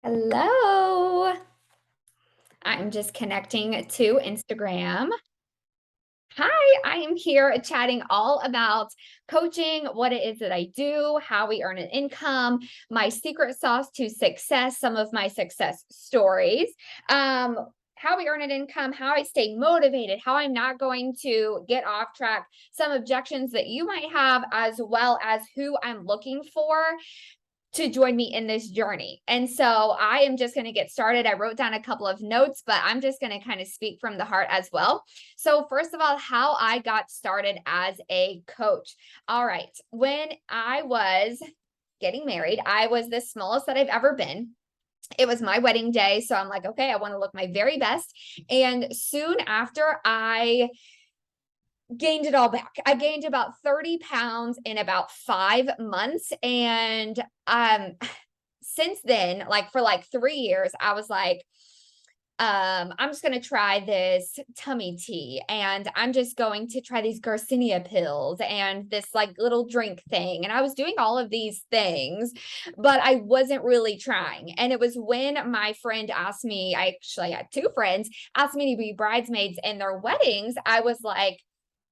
Hello. I'm just connecting to Instagram. Hi, I am here chatting all about coaching, what it is that I do, how we earn an income, my secret sauce to success, some of my success stories, um, how we earn an income, how I stay motivated, how I'm not going to get off track, some objections that you might have, as well as who I'm looking for to join me in this journey. And so I am just going to get started. I wrote down a couple of notes, but I'm just going to kind of speak from the heart as well. So, first of all, how I got started as a coach. All right. When I was getting married, I was the smallest that I've ever been. It was my wedding day. So I'm like, okay, I want to look my very best. And soon after, I gained it all back. I gained about 30 pounds in about 5 months. And since then, like for like 3 years, I was like, I'm just going to try this tummy tea and I'm just going to try these Garcinia pills and this like little drink thing. And I was doing all of these things, but I wasn't really trying. And it was when my friend asked me, I actually had two friends asked me to be bridesmaids in their weddings. I was like,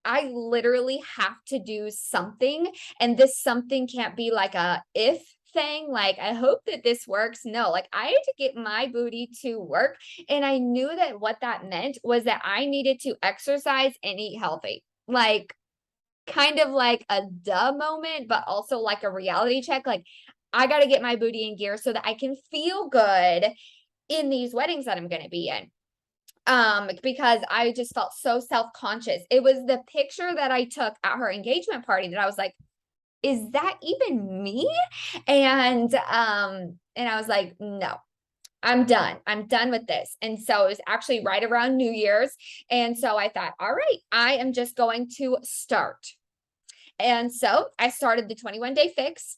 I literally have to do something. And this something can't be like a if thing. Like, I hope that this works. No, like I had to get my booty to work. And I knew that what that meant was that I needed to exercise and eat healthy. Like, kind of like a duh moment, but also like a reality check. Like, I got to get my booty in gear so that I can feel good in these weddings that I'm going to be in, because I just felt so self-conscious. It was the picture that I took at her engagement party that I was like, is that even me? And I was like, no, I'm done. I'm done with this. And so it was actually right around New Year's. And so I thought, all right, I am just going to start. And so I started the 21 day fix.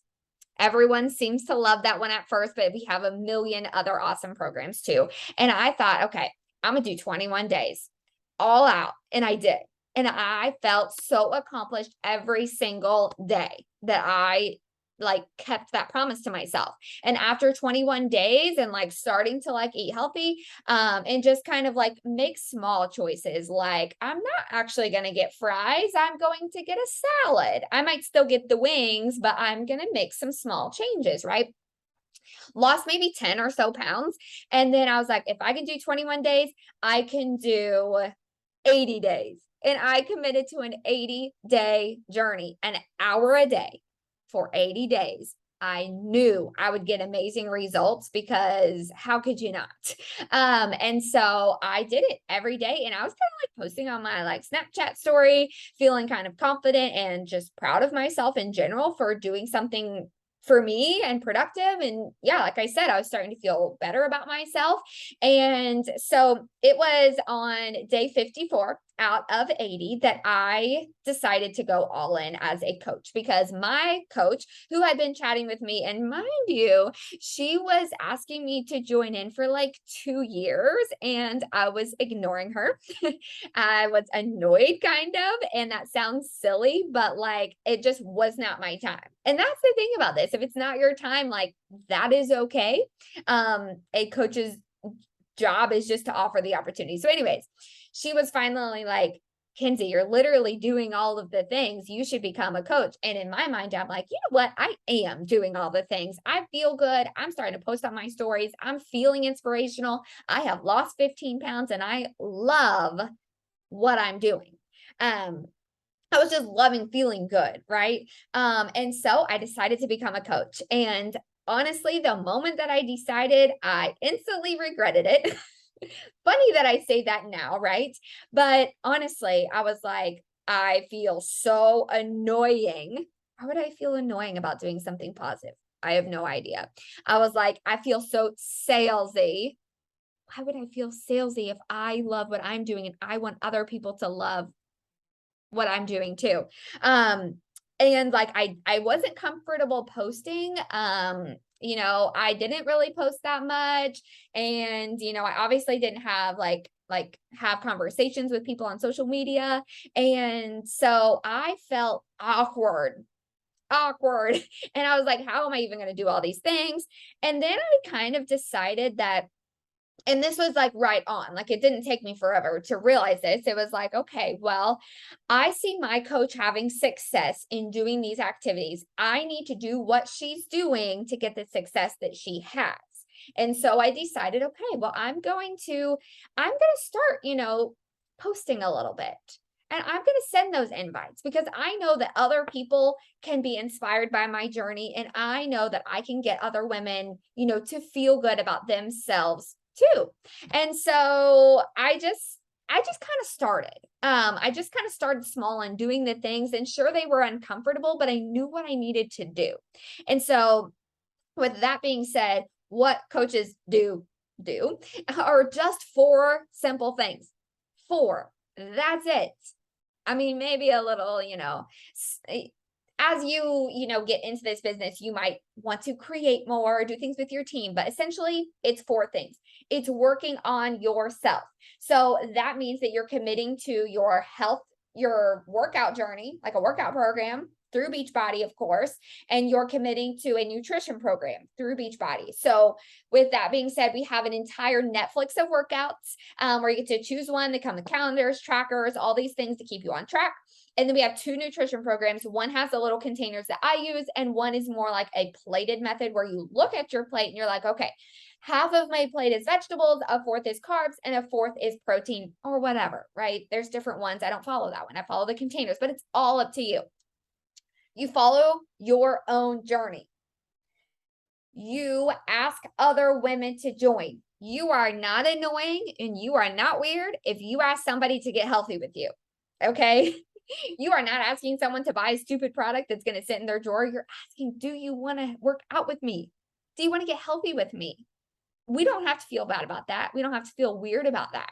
Everyone seems to love that one at first, but we have a million other awesome programs too. And I thought, okay, I'm going to do 21 days all out. And I did. And I felt so accomplished every single day that I like kept that promise to myself. And after 21 days and like starting to like eat healthy, and just kind of like make small choices, like I'm not actually going to get fries, I'm going to get a salad. I might still get the wings, but I'm going to make some small changes, right? Lost maybe 10 or so pounds. And then I was like, if I can do 21 days, I can do 80 days. And I committed to an 80-day journey, an hour a day for 80 days. I knew I would get amazing results because how could you not? And so I did it every day. And I was kind of like posting on my like Snapchat story, feeling kind of confident and just proud of myself in general for doing something for me and productive. And yeah, like I said, I was starting to feel better about myself. And so it was on day 54 out of 80 that I decided to go all in as a coach, because my coach, who had been chatting with me, and mind you, she was asking me to join in for like 2 years and I was ignoring her. I was annoyed kind of, and that sounds silly, but like it just was not my time. And that's the thing about this. If it's not your time, like that is okay. A coach's job is just to offer the opportunity. So, anyways, she was finally like, Kinsey, you're literally doing all of the things. You should become a coach. And in my mind, I'm like, you know what? I am doing all the things. I feel good. I'm starting to post on my stories. I'm feeling inspirational. I have lost 15 pounds and I love what I'm doing. Um, I was just loving feeling good, right? And so I decided to become a coach. And honestly, the moment that I decided, I instantly regretted it. Funny that I say that now, right? But honestly, I was like, I feel so annoying. Why would I feel annoying about doing something positive? I have no idea. I was like, I feel so salesy. Why would I feel salesy if I love what I'm doing and I want other people to love what I'm doing too? Um, and like I wasn't comfortable posting. I didn't really post that much. And I obviously didn't have like have conversations with people on social media. And so I felt awkward awkward. And I was like, how am I even going to do all these things? And then I kind of decided that, and this was like right on, like it didn't take me forever to realize this. It was like, okay, well, I see my coach having success in doing these activities. I need to do what she's doing to get the success that she has. And so I decided, okay, well, I'm going to start, posting a little bit. And I'm going to send those invites because I know that other people can be inspired by my journey. And I know that I can get other women, to feel good about themselves too. And so I just kind of started. I just kind of started small and doing the things, and sure, they were uncomfortable, but I knew what I needed to do. And so with that being said, what coaches do are just 4 simple things. 4. That's it. I mean, maybe a little, as you get into this business, you might want to create more, do things with your team, but essentially it's 4 things. It's working on yourself. So that means that you're committing to your health, your workout journey, like a workout program through Beachbody, of course, and you're committing to a nutrition program through Beachbody. So with that being said, we have an entire Netflix of workouts where you get to choose one. They come with calendars, trackers, all these things to keep you on track. And then we have 2 nutrition programs. One has the little containers that I use, and one is more like a plated method where you look at your plate and you're like, okay, half of my plate is vegetables, a fourth is carbs, and a fourth is protein or whatever, right? There's different ones. I don't follow that one. I follow the containers, but it's all up to you. You follow your own journey. You ask other women to join. You are not annoying and you are not weird if you ask somebody to get healthy with you. Okay? You are not asking someone to buy a stupid product that's going to sit in their drawer. You're asking, do you want to work out with me? Do you want to get healthy with me? We don't have to feel bad about that. We don't have to feel weird about that.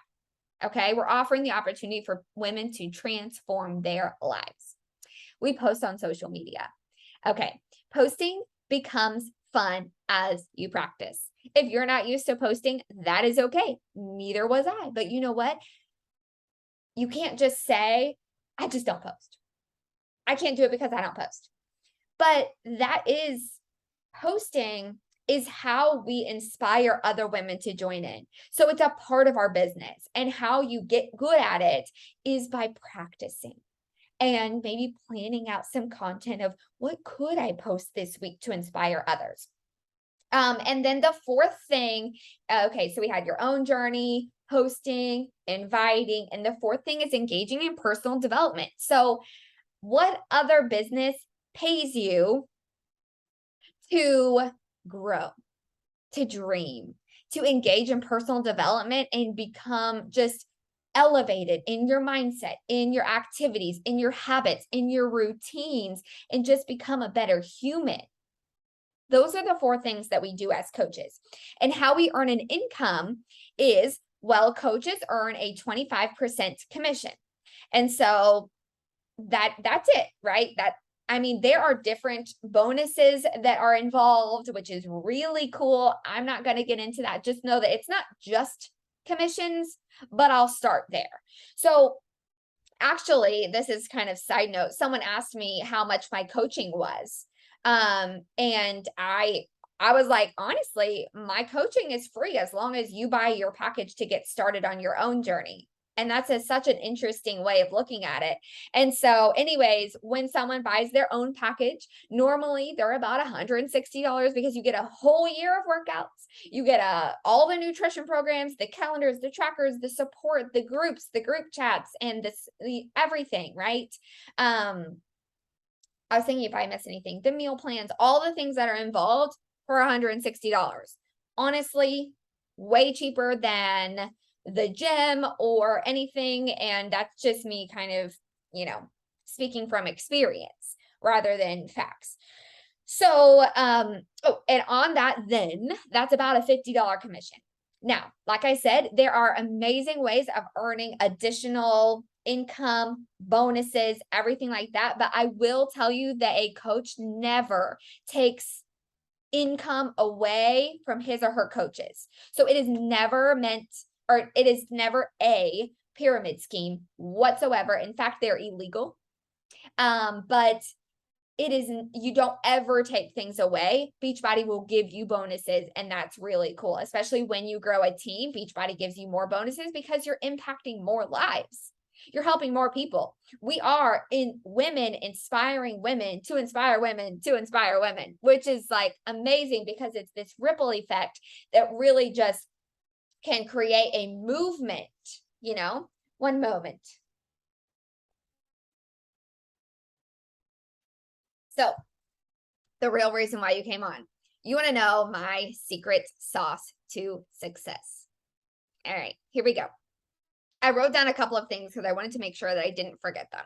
Okay? We're offering the opportunity for women to transform their lives. We post on social media. Okay, posting becomes fun as you practice. If you're not used to posting, that is okay. Neither was I. But you know what? You can't just say, I just don't post. I can't do it because I don't post. But posting is how we inspire other women to join in. So it's a part of our business. And how you get good at it is by practicing. And maybe planning out some content of what could I post this week to inspire others. And then the 4th thing, okay, so we had your own journey, posting, inviting, and the 4th thing is engaging in personal development. So what other business pays you to grow, to dream, to engage in personal development and become just elevated in your mindset, in your activities, in your habits, in your routines, and just become a better human? Those are the 4 things that we do as coaches. And how we earn an income is, well, coaches earn a 25% commission. And so that's it, right? There are different bonuses that are involved, which is really cool. I'm not going to get into that. Just know that it's not just commissions, but I'll start there. So actually, this is kind of side note. Someone asked me how much my coaching was. And I was like, honestly, my coaching is free as long as you buy your package to get started on your own journey. And that's such an interesting way of looking at it. And so anyways, when someone buys their own package, normally they're about $160 because you get a whole year of workouts. You get all the nutrition programs, the calendars, the trackers, the support, the groups, the group chats, and everything, right? I was thinking if I missed anything, the meal plans, all the things that are involved for $160. Honestly, way cheaper than the gym or anything. And that's just me kind of, speaking from experience rather than facts. So, and on that, then that's about a $50 commission. Now, like I said, there are amazing ways of earning additional income, bonuses, everything like that. But I will tell you that a coach never takes income away from his or her coaches. So it is never meant, or it is never a pyramid scheme whatsoever. In fact, they're illegal. But it isn't, you don't ever take things away. Beachbody will give you bonuses, and that's really cool, especially when you grow a team. Beachbody gives you more bonuses because you're impacting more lives. You're helping more people. We are in women inspiring women to inspire women to inspire women, which is like amazing because it's this ripple effect that really just can create a movement, you know? One moment. So, the real reason why you came on. You want to know my secret sauce to success. All right, here we go. I wrote down a couple of things because I wanted to make sure that I didn't forget them.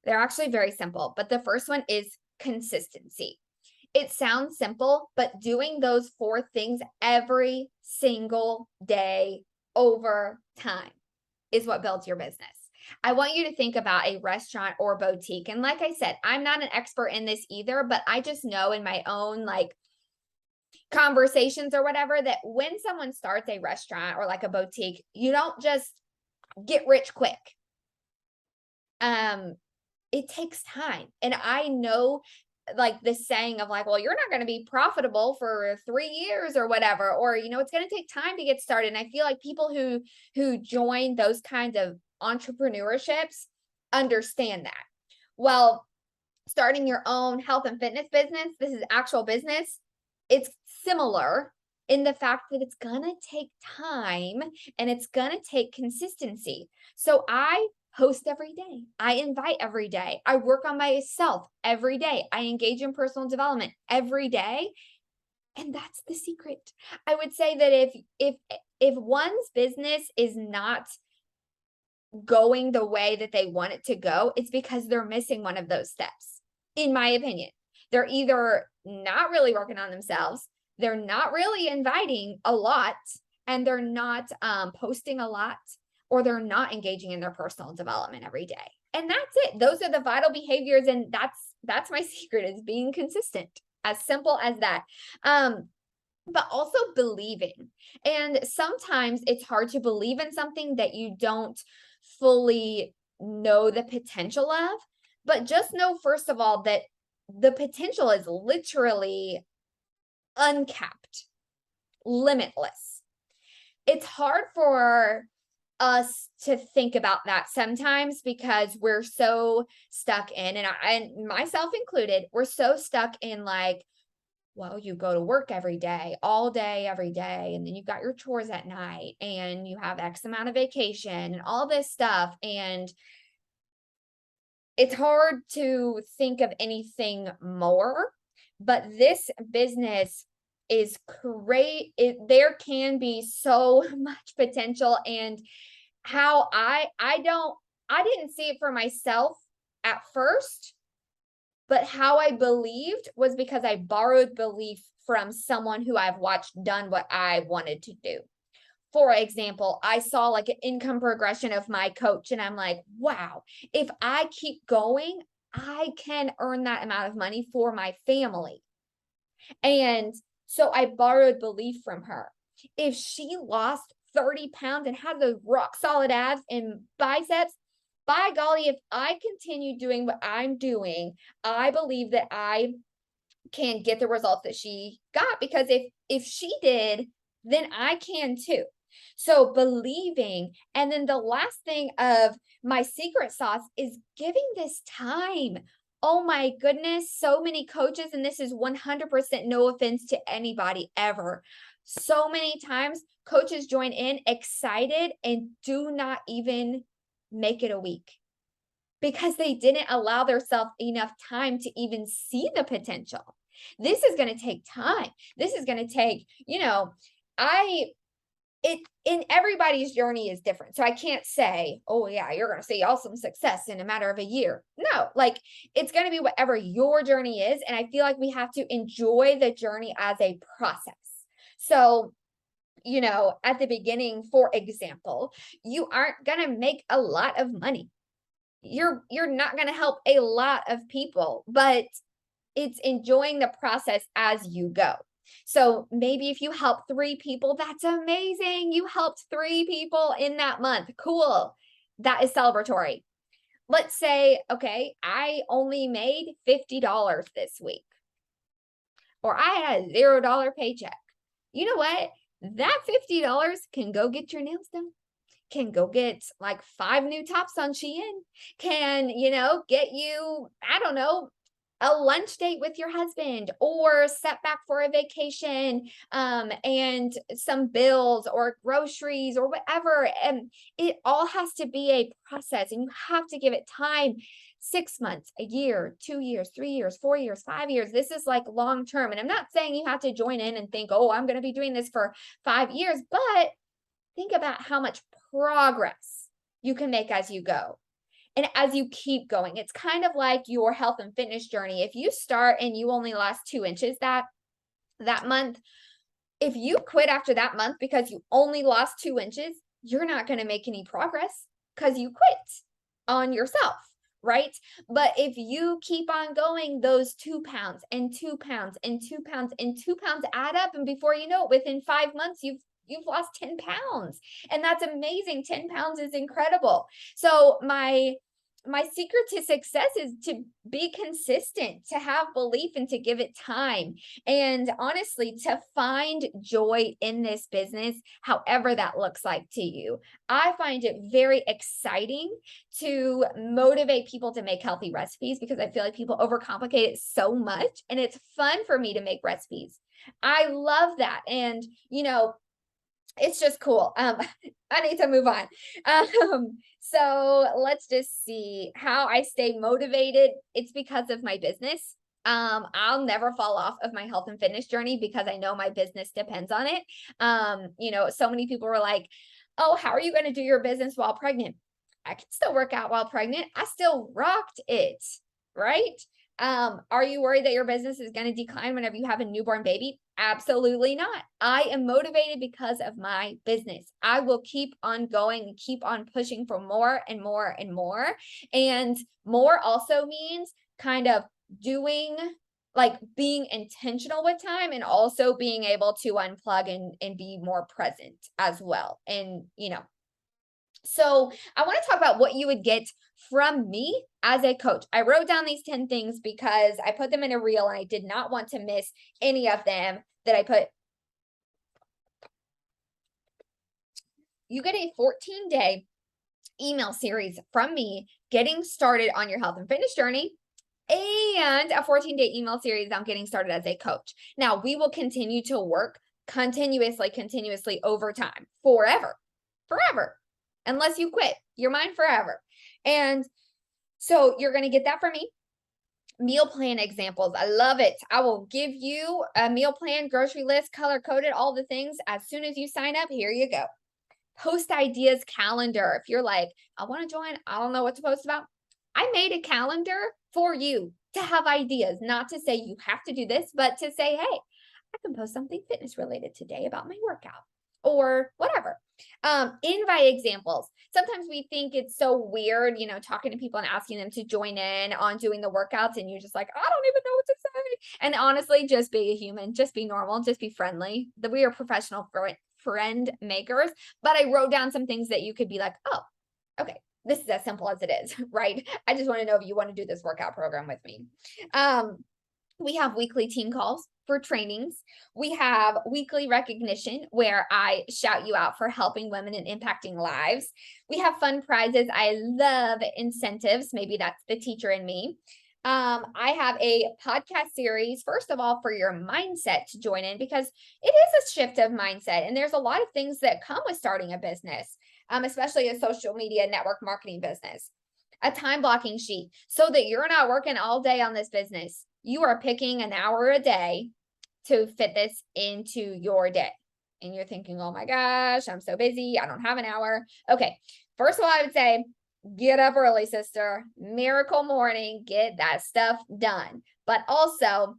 They're actually very simple, but the first one is consistency. It sounds simple, but doing those 4 things every single day over time is what builds your business. I want you to think about a restaurant or boutique. And like I said, I'm not an expert in this either, but I just know in my own like conversations or whatever that when someone starts a restaurant or like a boutique, you don't just get rich quick. It takes time. And I know like this saying of like, well, you're not going to be profitable for 3 years or whatever, or, you know, it's going to take time to get started. And I feel like people who join those kinds of entrepreneurships understand that. Well, starting your own health and fitness business, this is actual business. It's similar in the fact that it's going to take time and it's going to take consistency. So I host every day. I invite every day. I work on myself every day. I engage in personal development every day. And that's the secret. I would say that if one's business is not going the way that they want it to go, it's because they're missing one of those steps. In my opinion, they're either not really working on themselves, they're not really inviting a lot, and they're not posting a lot, or they're not engaging in their personal development every day. And that's it. Those are the vital behaviors. And that's my secret, is being consistent. As simple as that. But also believing. And sometimes it's hard to believe in something that you don't fully know the potential of. But just know, first of all, that the potential is literally uncapped, limitless. It's hard for us to think about that sometimes because we're so stuck in, and myself included, we're so stuck in like, well, you go to work every day, all day, every day, and then you've got your chores at night, and you have X amount of vacation and all this stuff. And it's hard to think of anything more, but this business is great. There can be so much potential, and how I didn't see it for myself at first, but how I believed was because I borrowed belief from someone who I've watched done what I wanted to do. For example, I saw like an income progression of my coach, and I'm like, wow, if I keep going, I can earn that amount of money for my family. And so I borrowed belief from her. If she lost 30 pounds and had those rock solid abs and biceps, by golly, if I continue doing what I'm doing, I believe that I can get the results that she got, because if she did, then I can too. So believing. And then the last thing of my secret sauce is giving this time. Oh my goodness, so many coaches, and this is 100% no offense to anybody ever. So many times coaches join in excited and do not even make it a week because they didn't allow themselves enough time to even see the potential. This is going to take time. This is going to take, in everybody's journey is different. So I can't say, oh yeah, you're going to see awesome success in a matter of a year. No, like it's going to be whatever your journey is. And I feel like we have to enjoy the journey as a process. So, at the beginning, for example, you aren't going to make a lot of money. You're not going to help a lot of people, but it's enjoying the process as you go. So maybe if you help 3 people, that's amazing. You helped 3 people in that month. Cool. That is celebratory. let's say, okay, I only made $50 this week, or I had a $0 paycheck. You know what? That $50 can go get your nails done, can go get like 5 new tops on Shein, can, get you, I don't know, a lunch date with your husband, or set back for a vacation, and some bills or groceries or whatever. And it all has to be a process, and you have to give it time. 6 months, a year, 2 years, 3 years, 4 years, 5 years. This is like long term. And I'm not saying you have to join in and think, oh, I'm going to be doing this for 5 years, but think about how much progress you can make as you go. And as you keep going, it's kind of like your health and fitness journey. If you start and you only lost 2 inches that month, if you quit after that month because you only lost 2 inches, you're not going to make any progress because you quit on yourself, right? But if you keep on going, those 2 pounds and 2 pounds and 2 pounds and 2 pounds add up, and before you know it, within 5 months, you've lost 10 pounds. And that's amazing. 10 pounds is incredible. So my secret to success is to be consistent, to have belief, and to give it time. And honestly, to find joy in this business, however that looks like to you. I find it very exciting to motivate people to make healthy recipes, because I feel like people overcomplicate it so much. And it's fun for me to make recipes. I love that. And, it's just cool. I need to move on. So let's just see how I stay motivated. It's because of my business. I'll never fall off of my health and fitness journey because I know my business depends on it. So many people were like, oh, how are you going to do your business while pregnant? I can still work out while pregnant. I still rocked it, right? Are you worried that your business is going to decline whenever you have a newborn baby? Absolutely not. I am motivated because of my business. I will keep on going and keep on pushing for more and more and more. And more also means kind of doing, like, being intentional with time, and also being able to unplug and be more present as well. And, so I want to talk about what you would get from me as a coach. I wrote down these 10 things because I put them in a reel and I did not want to miss any of them that I put. You get a 14-day email series from me getting started on your health and fitness journey, and a 14-day email series on getting started as a coach. Now, we will continue to work continuously over time, forever, unless you quit. You're mine forever. And so you're going to get that from me. Meal plan examples. I love it. I will give you a meal plan, grocery list, color coded, all the things. As soon as you sign up, here you go. Post ideas calendar. If you're like, I want to join, I don't know what to post about. I made a calendar for you to have ideas, not to say you have to do this, but to say, hey, I can post something fitness related today about my workout or whatever. Invite examples. Sometimes we think it's so weird, talking to people and asking them to join in on doing the workouts, and you're just like, I don't even know what to say. And honestly, just be a human, just be normal, just be friendly. We are professional friend makers. But I wrote down some things that you could be like, oh, okay, this is as simple as it is, right? I just want to know if you want to do this workout program with me. We have weekly team calls for trainings. We have weekly recognition where I shout you out for helping women and impacting lives. We have fun prizes. I love incentives. Maybe that's the teacher in me. I have a podcast series, first of all, for your mindset to join in, because it is a shift of mindset. And there's a lot of things that come with starting a business, especially a social media network marketing business. A time blocking sheet so that you're not working all day on this business. You are picking an hour a day to fit this into your day. And you're thinking, oh my gosh, I'm so busy. I don't have an hour. Okay. First of all, I would say, get up early, sister. Miracle morning, get that stuff done. But also,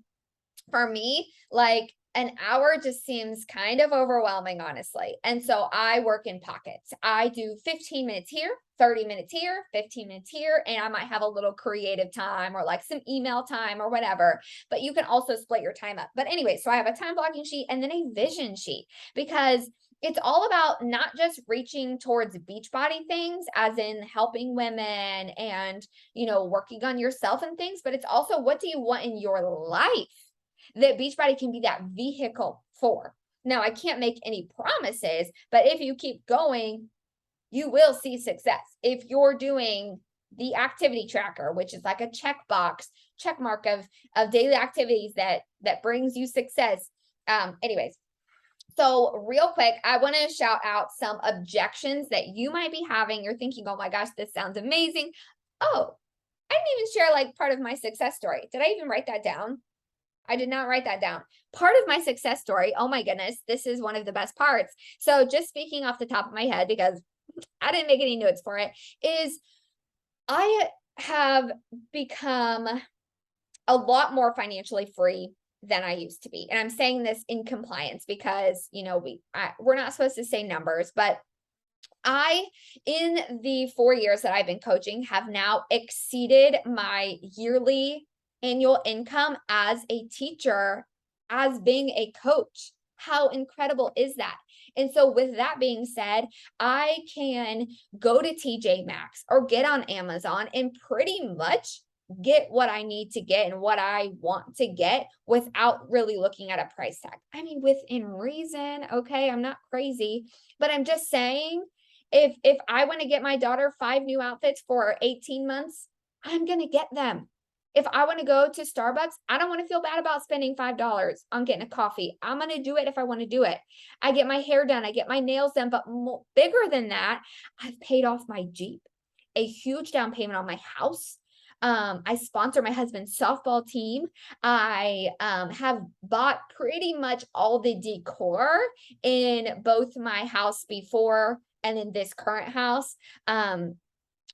for me, like, an hour just seems kind of overwhelming, honestly. And so I work in pockets. I do 15 minutes here, 30 minutes here, 15 minutes here, and I might have a little creative time or like some email time or whatever, but you can also split your time up. But anyway, so I have a time blocking sheet and then a vision sheet, because it's all about not just reaching towards Beachbody things, as in helping women and, working on yourself and things, but it's also what do you want in your life that Beachbody can be that vehicle for. Now, I can't make any promises, but if you keep going, you will see success. If you're doing the activity tracker, which is like a check mark of daily activities that brings you success. Anyways, so real quick, I want to shout out some objections that you might be having. You're thinking, oh my gosh, this sounds amazing. Oh, I didn't even share like part of my success story. Did I even write that down? I did not write that down. Part of my success story, oh my goodness, this is one of the best parts. So just speaking off the top of my head, because I didn't make any notes for it, is I have become a lot more financially free than I used to be. And I'm saying this in compliance because, we're not supposed to say numbers, but in the 4 years that I've been coaching, have now exceeded my yearly annual income as a teacher, as being a coach. How incredible is that? And so with that being said, I can go to TJ Maxx or get on Amazon and pretty much get what I need to get and what I want to get without really looking at a price tag. I mean, within reason, okay, I'm not crazy, but I'm just saying, if I want to get my daughter 5 new outfits for 18 months, I'm going to get them. If I want to go to Starbucks, I don't want to feel bad about spending $5 on getting a coffee. I'm going to do it if I want to do it. I get my hair done, I get my nails done, but bigger than that, I've paid off my Jeep, a huge down payment on my house. I sponsor my husband's softball team. I have bought pretty much all the decor in both my house before and in this current house.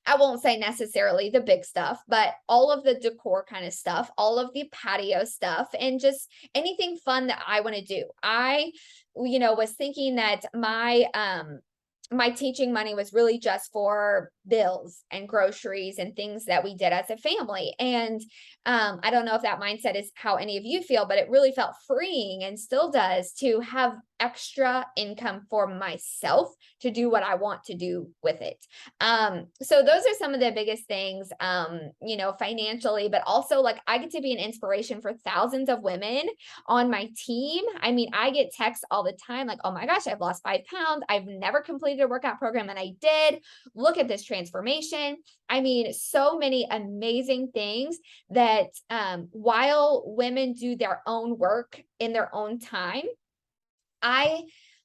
I won't say necessarily the big stuff, but all of the decor kind of stuff, all of the patio stuff, and just anything fun that I want to do. I, was thinking that my teaching money was really just for bills and groceries and things that we did as a family. And I don't know if that mindset is how any of you feel, but it really felt freeing and still does to have extra income for myself to do what I want to do with it. So those are some of the biggest things, financially, but also like I get to be an inspiration for thousands of women on my team. I mean, I get texts all the time like, oh my gosh, I've lost 5 pounds. I've never completed a workout program and I did. Look at this transformation. I mean, so many amazing things that while women do their own work in their own time, I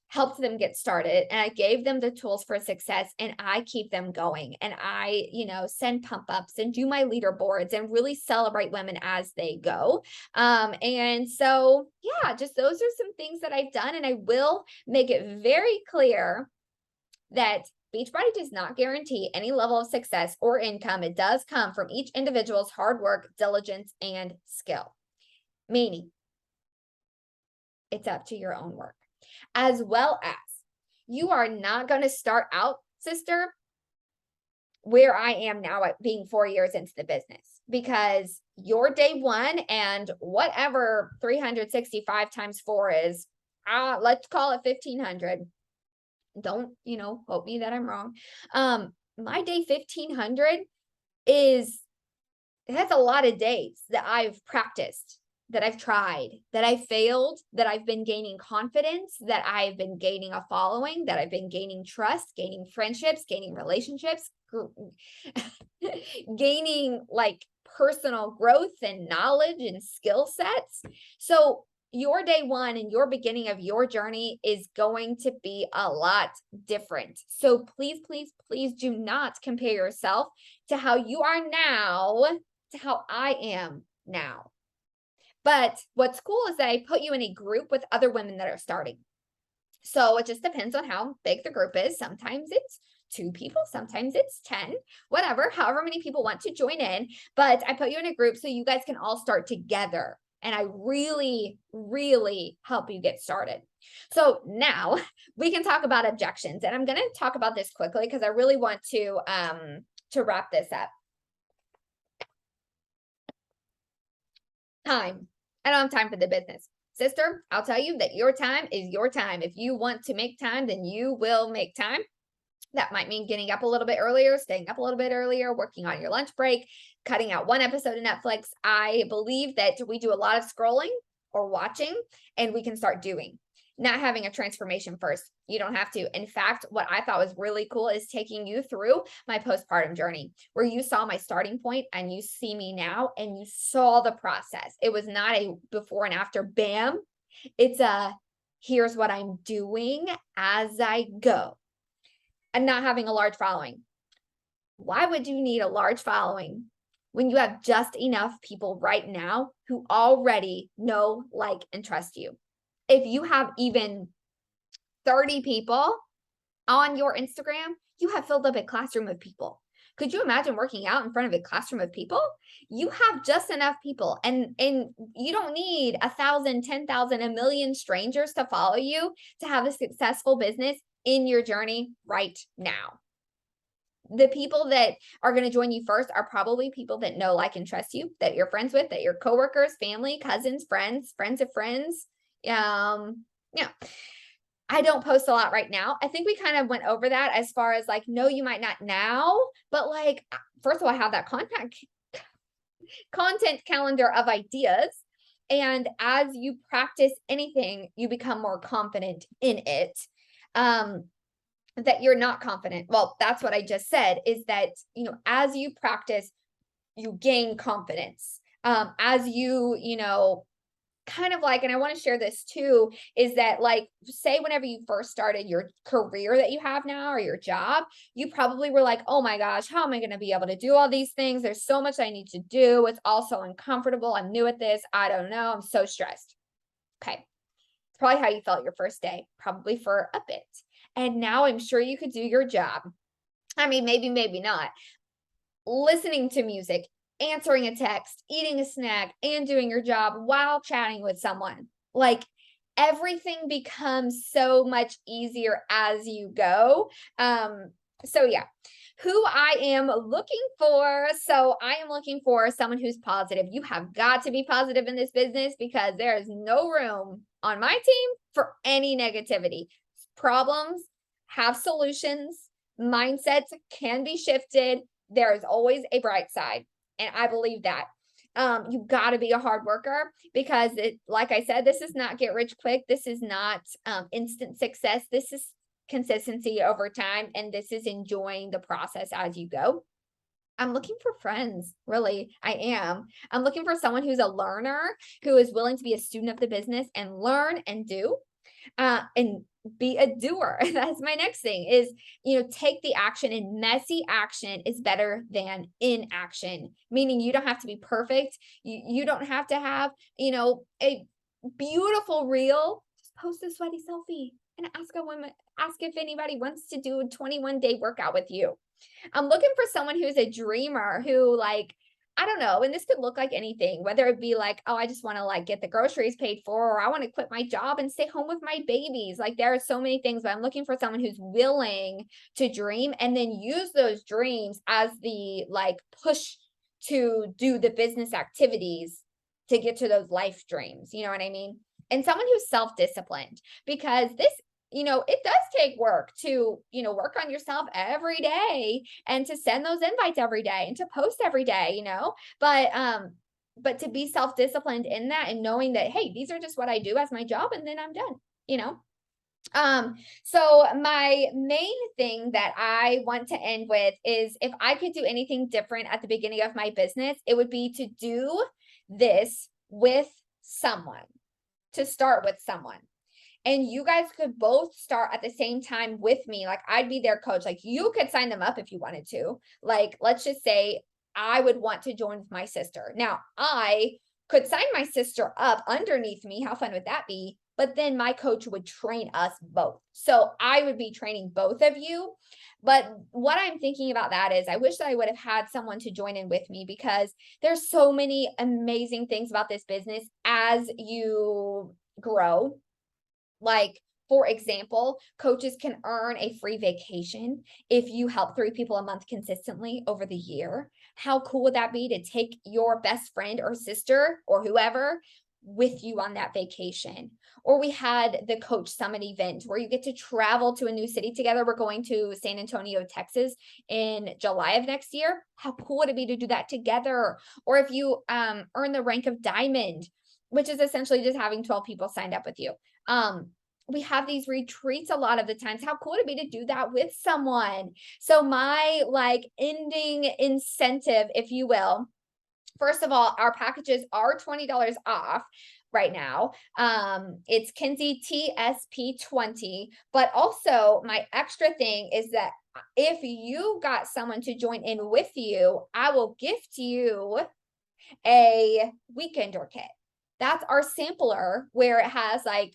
helped them get started and I gave them the tools for success and I keep them going. And I, send pump ups and do my leaderboards and really celebrate women as they go. And so, yeah, just those are some things that I've done. And I will make it very clear that Beachbody does not guarantee any level of success or income. It does come from each individual's hard work, diligence, and skill. Meaning, it's up to your own work. As well as you are not going to start out, sister, where I am now at being 4 years into the business, because your day one and whatever 365 times 4 is, let's call it 1,500. Don't, quote me that I'm wrong. My day 1,500 that's a lot of days that I've practiced, that I've tried, that I failed, that I've been gaining confidence, that I've been gaining a following, that I've been gaining trust, gaining friendships, gaining relationships, gaining like personal growth and knowledge and skill sets. So your day one and your beginning of your journey is going to be a lot different. So please, please, please do not compare yourself to how you are now to how I am now. But what's cool is that I put you in a group with other women that are starting. So it just depends on how big the group is. Sometimes it's 2 people, sometimes it's 10, whatever, however many people want to join in. But I put you in a group so you guys can all start together. And I really, really help you get started. So now we can talk about objections. And I'm going to talk about this quickly because I really want to wrap this up. Time. I don't have time for the business. sister, I'll tell you that your time is your time. If you want to make time, then you will make time. That might mean getting up a little bit earlier, staying up a little bit earlier, working on your lunch break, cutting out one episode of Netflix. I believe that we do a lot of scrolling or watching, and we can start doing, not having a transformation first. You don't have to. In fact, what I thought was really cool is taking you through my postpartum journey, where you saw my starting point and you see me now and you saw the process. It was not a before and after, bam. It's a here's what I'm doing as I go. And not having a large following. Why would you need a large following when you have just enough people right now who already know, like, and trust you? If you have even 30 people on your Instagram, you have filled up a classroom of people. Could you imagine working out in front of a classroom of people? You have just enough people, and you don't need 1,000, 10,000, a million strangers to follow you to have a successful business in your journey right now. The people that are going to join you first are probably people that know, like, and trust you, that you're friends with, that your coworkers, family, cousins, friends of friends. Yeah. I don't post a lot right now. I think we kind of went over that as far as like, no, you might not now, but like, first of all, I have that content calendar of ideas. And as you practice anything, you become more confident in it. That you're not confident. Well, that's what I just said, is that, as you practice, you gain confidence. As you, kind of like, and I want to share this too, is that, like, say whenever you first started your career that you have now, or your job, you probably were like, oh my gosh, how am I going to be able to do all these things? There's so much I need to do. It's also uncomfortable. I'm new at this. I don't know. I'm so stressed. Okay. It's probably how you felt your first day, probably for a bit. And now I'm sure you could do your job. I mean, maybe not. Listening to music, answering a text, eating a snack, and doing your job while chatting with someone. Like, everything becomes so much easier as you go. So yeah, who I am looking for. So I am looking for someone who's positive. You have got to be positive in this business, because there is no room on my team for any negativity. Problems have solutions. Mindsets can be shifted. There is always a bright side. And I believe that. You got to be a hard worker, because like I said, this is not get rich quick. This is not instant success. This is consistency over time. And this is enjoying the process as you go. I'm looking for friends. Really, I am. I'm looking for someone who's a learner, who is willing to be a student of the business and learn and do. And be a doer. That's my next thing, is, take the action, and messy action is better than inaction, meaning you don't have to be perfect. You don't have to have, a beautiful reel. Just post a sweaty selfie and ask if anybody wants to do a 21-day workout with you. I'm looking for someone who's a dreamer, who, like, I don't know, and this could look like anything, whether it be like, oh, I just want to, like, get the groceries paid for, or I want to quit my job and stay home with my babies. Like, there are so many things, but I'm looking for someone who's willing to dream and then use those dreams as the, like, push to do the business activities to get to those life dreams. You know what I mean? And someone who's self-disciplined, because this, it does take work to, work on yourself every day, and to send those invites every day, and to post every day, but to be self-disciplined in that, and knowing that, hey, these are just what I do as my job, and then I'm done. So my main thing that I want to end with is, if I could do anything different at the beginning of my business, it would be to do this with someone, to start with someone. And you guys could both start at the same time with me. Like, I'd be their coach. Like, you could sign them up if you wanted to. Like, let's just say I would want to join with my sister. Now, I could sign my sister up underneath me. How fun would that be? But then my coach would train us both. So I would be training both of you. But what I'm thinking about that is, I wish that I would have had someone to join in with me, because there's so many amazing things about this business as you grow. Like, for example, coaches can earn a free vacation if you help 3 people a month consistently over the year. How cool would that be, to take your best friend or sister or whoever with you on that vacation. Or we had the Coach Summit event where you get to travel to a new city together. We're going to San Antonio, Texas in July of next year. How cool would it be to do that together? Or if you earn the rank of diamond, which is essentially just having 12 people signed up with you. We have these retreats a lot of the times. How cool would it be to do that with someone? So my like ending incentive, if you will, first of all, our packages are $20 off right now. It's Kinsey TSP 20, but also my extra thing is that if you got someone to join in with you, I will gift you a weekender kit. That's our sampler where it has like,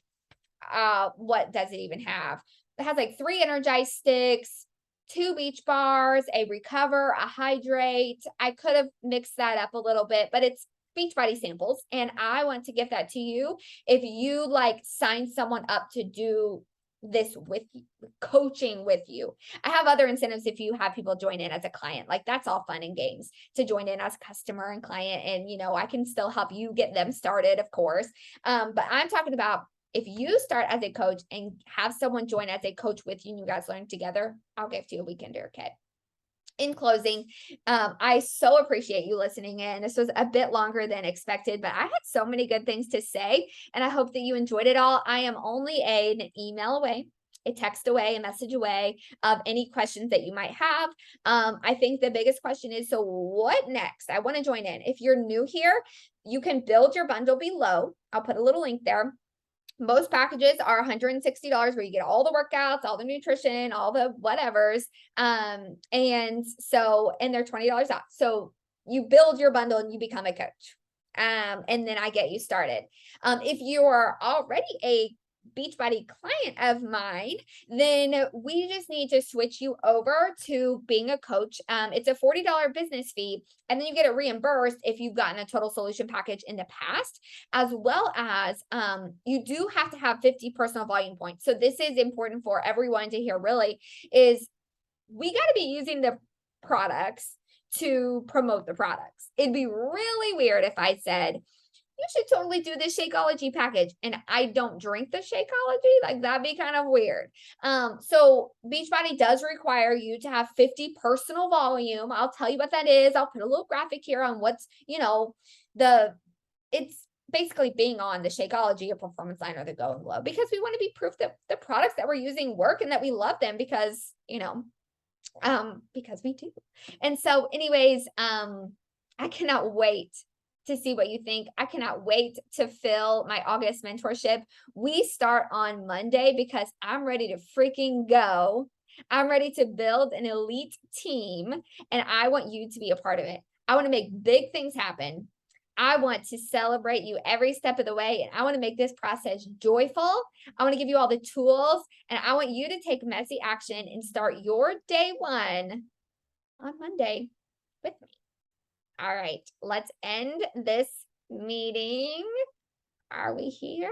what does it even have? It has like 3 energized sticks, 2 beach bars, a recover, a hydrate. I could have mixed that up a little bit, but it's Beachbody samples. And I want to give that to you if you like sign someone up to do this with you, coaching with you. I have other incentives if you have people join in as a client. Like that's all fun and games to join in as customer and client. And, you know, I can still help you get them started, of course. But I'm talking about if you start as a coach and have someone join as a coach with you and you guys learn together, I'll gift you a weekender kit. In closing, I so appreciate you listening in. This was a bit longer than expected, but I had so many good things to say, and I hope that you enjoyed it all. I am only an email away, a text away, a message away of any questions that you might have. I think the biggest question is, so what next? I want to join in. If you're new here, you can build your bundle below. I'll put a little link there. Most packages are $160 where you get all the workouts, all the nutrition, all the whatevers. And they're $20 off. So you build your bundle and you become a coach. And then I get you started. If you are already a Beachbody client of mine, then we just need to switch you over to being a coach. It's a $40 business fee, and then you get it reimbursed if you've gotten a total solution package in the past, as well as you do have to have 50 personal volume points. So this is important for everyone to hear, really, is we got to be using the products to promote the products. It'd be really weird if I said, you should totally do this Shakeology package, and I don't drink the Shakeology. Like that'd be kind of weird. So Beachbody does require you to have 50 personal volume. I'll tell you what that is. I'll put a little graphic here on what's, it's basically being on the Shakeology or Performance Line or the Go and Glow, because we want to be proof that the products that we're using work and that we love them because we do. And so anyways, I cannot wait to see what you think. I cannot wait to fill my August mentorship. We start on Monday because I'm ready to freaking go. I'm ready to build an elite team, and I want you to be a part of it. I want to make big things happen. I want to celebrate you every step of the way, and I want to make this process joyful. I want to give you all the tools, and I want you to take messy action and start your day one on Monday with me. All right, let's end this meeting. Are we here?